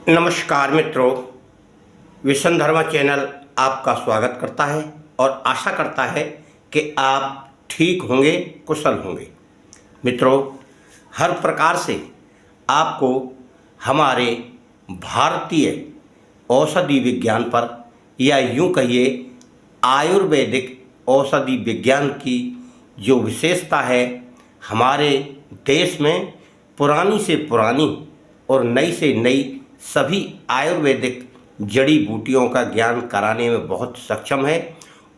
नमस्कार मित्रों, विशन धर्मा चैनल आपका स्वागत करता है और आशा करता है कि आप ठीक होंगे, कुशल होंगे। मित्रों, हर प्रकार से आपको हमारे भारतीय औषधि विज्ञान पर या यूँ कहिए आयुर्वेदिक औषधि विज्ञान की जो विशेषता है, हमारे देश में पुरानी से पुरानी और नई से नई सभी आयुर्वेदिक जड़ी बूटियों का ज्ञान कराने में बहुत सक्षम है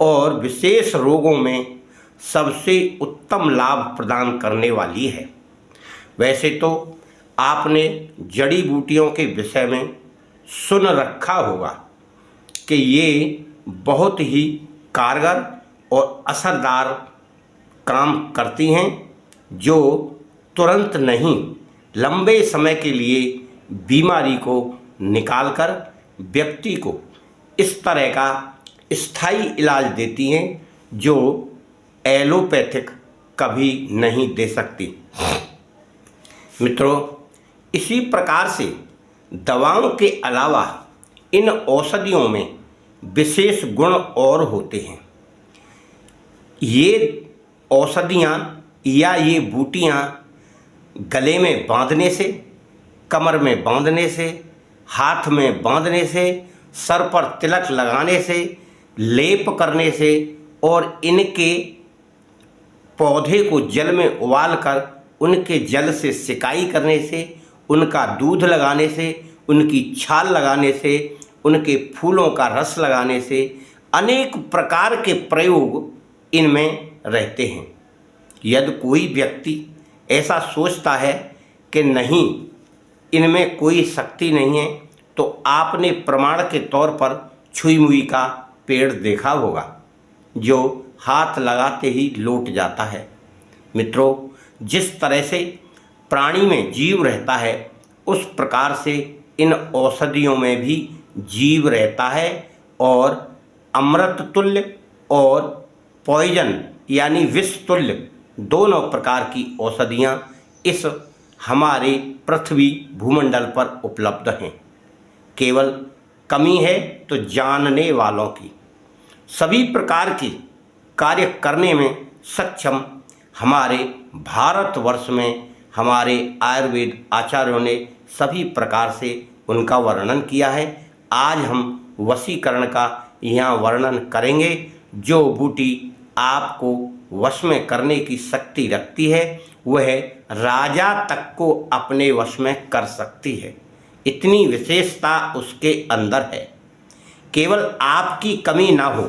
और विशेष रोगों में सबसे उत्तम लाभ प्रदान करने वाली है। वैसे तो आपने जड़ी बूटियों के विषय में सुन रखा होगा कि ये बहुत ही कारगर और असरदार काम करती हैं, जो तुरंत नहीं लंबे समय के लिए बीमारी को निकालकर व्यक्ति को इस तरह का स्थायी इलाज देती हैं जो एलोपैथिक कभी नहीं दे सकती। मित्रों, इसी प्रकार से दवाओं के अलावा इन औषधियों में विशेष गुण और होते हैं। ये औषधियाँ या ये बूटियाँ गले में बांधने से, कमर में बांधने से, हाथ में बांधने से, सर पर तिलक लगाने से, लेप करने से और इनके पौधे को जल में उबालकर उनके जल से सिकाई करने से, उनका दूध लगाने से, उनकी छाल लगाने से, उनके फूलों का रस लगाने से अनेक प्रकार के प्रयोग इनमें रहते हैं। यदि कोई व्यक्ति ऐसा सोचता है कि नहीं, इनमें कोई शक्ति नहीं है, तो आपने प्रमाण के तौर पर छुई मुई का पेड़ देखा होगा जो हाथ लगाते ही लौट जाता है। मित्रों, जिस तरह से प्राणी में जीव रहता है, उस प्रकार से इन औषधियों में भी जीव रहता है और अमृत तुल्य और पॉइजन यानी विष तुल्य दोनों प्रकार की औषधियाँ इस हमारे पृथ्वी भूमंडल पर उपलब्ध हैं। केवल कमी है तो जानने वालों की। सभी प्रकार की कार्य करने में सक्षम हमारे भारतवर्ष में हमारे आयुर्वेद आचार्यों ने सभी प्रकार से उनका वर्णन किया है। आज हम वशीकरण का यहाँ वर्णन करेंगे। जो बूटी आपको वश में करने की शक्ति रखती है, वह राजा तक को अपने वश में कर सकती है। इतनी विशेषता उसके अंदर है। केवल आपकी कमी ना हो,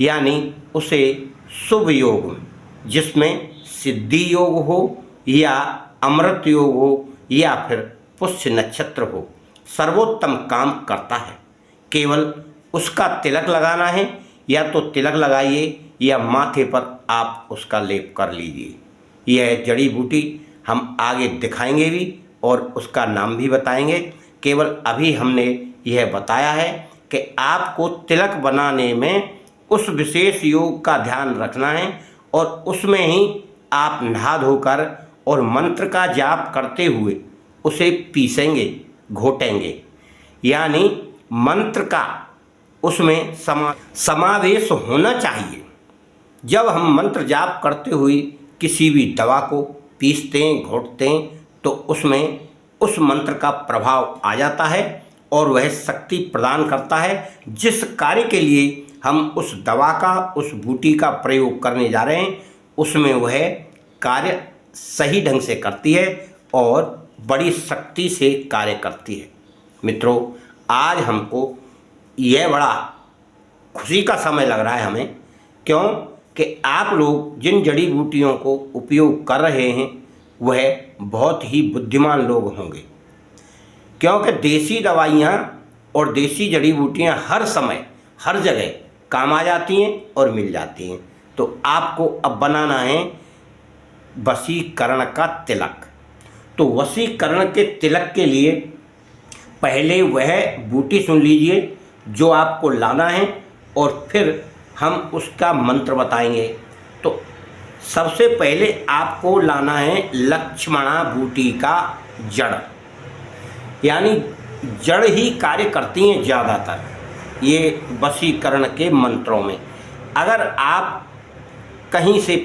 यानी उसे शुभ योग में, जिसमें सिद्धि योग हो या अमृत योग हो या फिर पुष्य नक्षत्र हो, सर्वोत्तम काम करता है। केवल उसका तिलक लगाना है, या तो तिलक लगाइए या माथे पर आप उसका लेप कर लीजिए। यह जड़ी बूटी हम आगे दिखाएंगे भी और उसका नाम भी बताएंगे। केवल अभी हमने यह बताया है कि आपको तिलक बनाने में उस विशेष योग का ध्यान रखना है और उसमें ही आप नहा धोकर और मंत्र का जाप करते हुए उसे पीसेंगे, घोटेंगे, यानी मंत्र का उसमें समावेश होना चाहिए। जब हम मंत्र जाप करते हुए किसी भी दवा को पीसते हैं, घोटते हैं, तो उसमें उस मंत्र का प्रभाव आ जाता है और वह शक्ति प्रदान करता है। जिस कार्य के लिए हम उस दवा का, उस बूटी का प्रयोग करने जा रहे हैं, उसमें वह कार्य सही ढंग से करती है और बड़ी शक्ति से कार्य करती है। मित्रों, आज हमको यह बड़ा खुशी का समय लग रहा है हमें, क्यों कि आप लोग जिन जड़ी बूटियों को उपयोग कर रहे हैं वह बहुत ही बुद्धिमान लोग होंगे, क्योंकि देसी दवाइयाँ और देसी जड़ी बूटियाँ हर समय हर जगह काम आ जाती हैं और मिल जाती हैं। तो आपको अब बनाना है वशीकरण का तिलक। तो वशीकरण के तिलक के लिए पहले वह बूटी सुन लीजिए जो आपको लाना है और फिर हम उसका मंत्र बताएंगे। तो सबसे पहले आपको लाना है लक्ष्मणा बूटी का जड़, यानी जड़ ही कार्य करती हैं ज़्यादातर ये वशीकरण के मंत्रों में। अगर आप कहीं से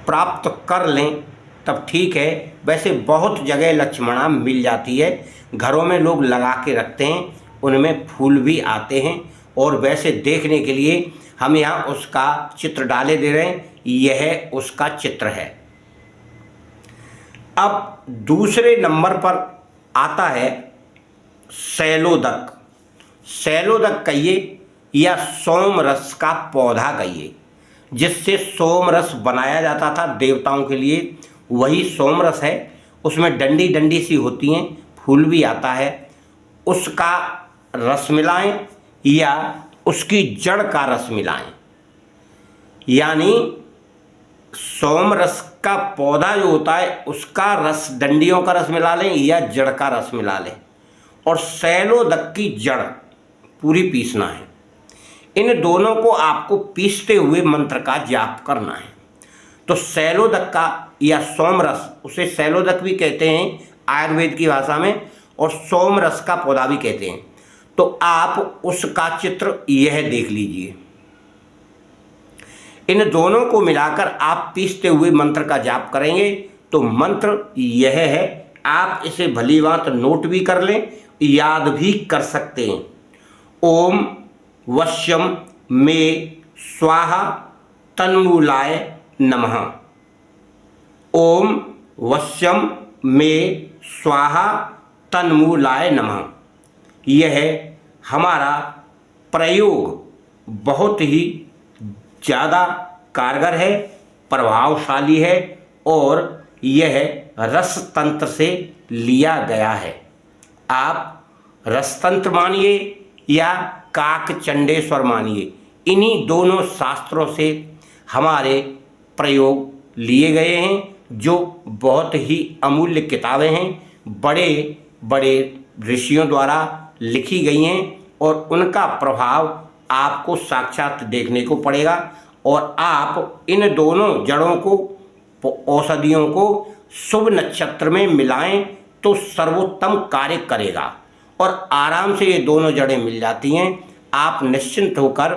प्राप्त कर लें तब ठीक है, वैसे बहुत जगह लक्ष्मणा मिल जाती है, घरों में लोग लगा के रखते हैं, उनमें फूल भी आते हैं। और वैसे देखने के लिए हम यहाँ उसका चित्र डाले दे रहे हैं, यह उसका चित्र है। अब दूसरे नंबर पर आता है शैलोदक। शैलोदक कहिए या सोम रस का पौधा कहिए, जिससे सोम रस बनाया जाता था देवताओं के लिए, वही सोम रस है। उसमें डंडी डंडी सी होती हैं, फूल भी आता है। उसका रस मिलाएं या उसकी जड़ का रस मिलाएं, यानी सोम रस का पौधा जो होता है उसका रस, डंडियों का रस मिला लें या जड़ का रस मिला लें, और शैलोदक की जड़ पूरी पीसना है। इन दोनों को आपको पीसते हुए मंत्र का जाप करना है। तो शैलोदक का या सोम रस, उसे शैलोदक भी कहते हैं आयुर्वेद की भाषा में, और सोम रस का पौधा भी कहते हैं। तो आप उसका चित्र यह देख लीजिए। इन दोनों को मिलाकर आप पीसते हुए मंत्र का जाप करेंगे तो मंत्र यह है, आप इसे भलीभांति नोट भी कर लें, याद भी कर सकते हैं। ओम वश्यम में स्वाहा तन्मूलाय नमः। ओम वश्यम में स्वाहा तन्मूलाय नमः। यह हमारा प्रयोग बहुत ही ज़्यादा कारगर है, प्रभावशाली है, और यह रस तंत्र से लिया गया है। आप रस तंत्र मानिए या काक चंडेश्वर मानिए, इन्हीं दोनों शास्त्रों से हमारे प्रयोग लिए गए हैं, जो बहुत ही अमूल्य किताबें हैं, बड़े बड़े ऋषियों द्वारा लिखी गई हैं, और उनका प्रभाव आपको साक्षात देखने को पड़ेगा। और आप इन दोनों जड़ों को, औषधियों को शुभ नक्षत्र में मिलाएं तो सर्वोत्तम कार्य करेगा, और आराम से ये दोनों जड़ें मिल जाती हैं। आप निश्चिंत होकर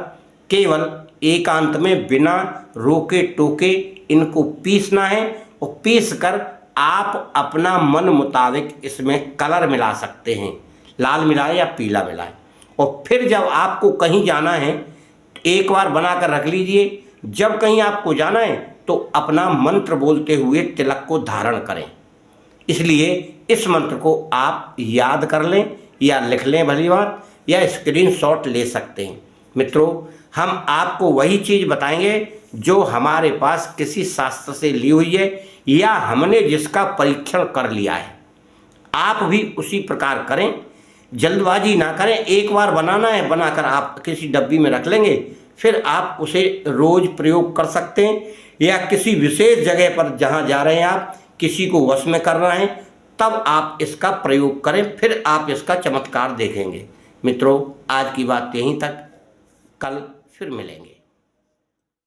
केवल एकांत में बिना रोके टोके इनको पीसना है, और पीस कर आप अपना मन मुताबिक इसमें कलर मिला सकते हैं, लाल मिलाएं या पीला मिलाएं। और फिर जब आपको कहीं जाना है, एक बार बनाकर रख लीजिए, जब कहीं आपको जाना है तो अपना मंत्र बोलते हुए तिलक को धारण करें। इसलिए इस मंत्र को आप याद कर लें या लिख लें भली बात, या स्क्रीनशॉट ले सकते हैं। मित्रों, हम आपको वही चीज़ बताएंगे जो हमारे पास किसी शास्त्र से ली हुई है या हमने जिसका परीक्षण कर लिया है। आप भी उसी प्रकार करें, जल्दबाजी ना करें। एक बार बनाना है, बनाकर आप किसी डब्बी में रख लेंगे, फिर आप उसे रोज़ प्रयोग कर सकते हैं, या किसी विशेष जगह पर जहाँ जा रहे हैं आप, किसी को वश में करना है, तब आप इसका प्रयोग करें, फिर आप इसका चमत्कार देखेंगे। मित्रों, आज की बात यहीं तक, कल फिर मिलेंगे।